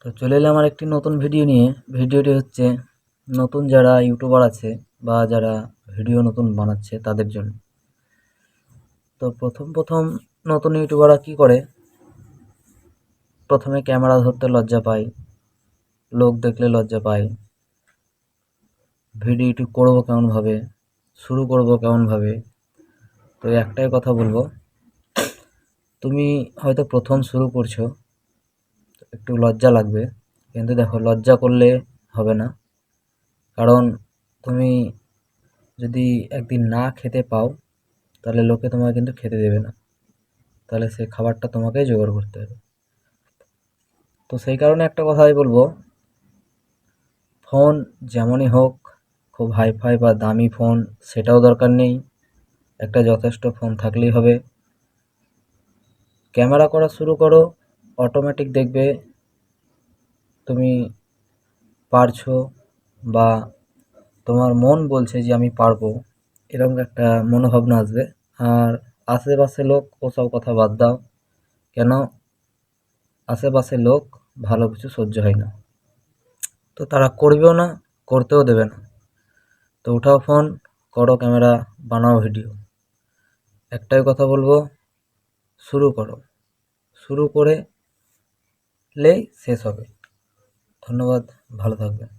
তো চলে এলাম আমার একটি নতুন ভিডিও নিয়ে। ভিডিওটি হচ্ছে নতুন যারা ইউটিউবার আছে বা যারা ভিডিও নতুন বানাচ্ছে তাদের জন্য। তো প্রথম নতুন ইউটিউবাররা কি করে, প্রথমে ক্যামেরা ধরতে লজ্জা পায়, লোক দেখলে লজ্জা পায়, ভিডিওটি করবো কেমনভাবে, শুরু করবো কেমনভাবে। তো একটাই কথা বলবো, তুমি হয়তো প্রথম শুরু করছো, একটু লজ্জা লাগবে, কিন্তু দেখো লজ্জা করলে হবে না। কারণ তুমি যদি একদিন না খেতে পাও তাহলে লোকে তোমাকে কিন্তু খেতে দেবে না, তাহলে সেই খাবারটা তোমাকেই জোগাড় করতে হবে। তো সেই কারণে একটা কথাই বলবো, ফোন যেমনই হোক, খুব হাইফাই বা দামি ফোন সেটাও দরকার নেই, একটা যথেষ্ট ফোন থাকলেই হবে। ক্যামেরা করা শুরু করো, অটোমেটিক দেখবে তুমি পারছো, বা তোমার মন বলছে যে আমি পারবো, এরকম একটা মনোভাবনা আসবে। আর আশেপাশে লোক ওসব কথা বাদ দাও, কেন আশেপাশে লোক ভালো কিছু সহ্য হয় না, তো তারা করবেও না, করতেও দেবে না। তো উঠাও ফোন, করো ক্যামেরা, বানাও ভিডিও। একটাই কথা বলবো, শুরু করো, শুরু করলেই শেষ হবে। ধন্যবাদ, ভালো থাকবেন।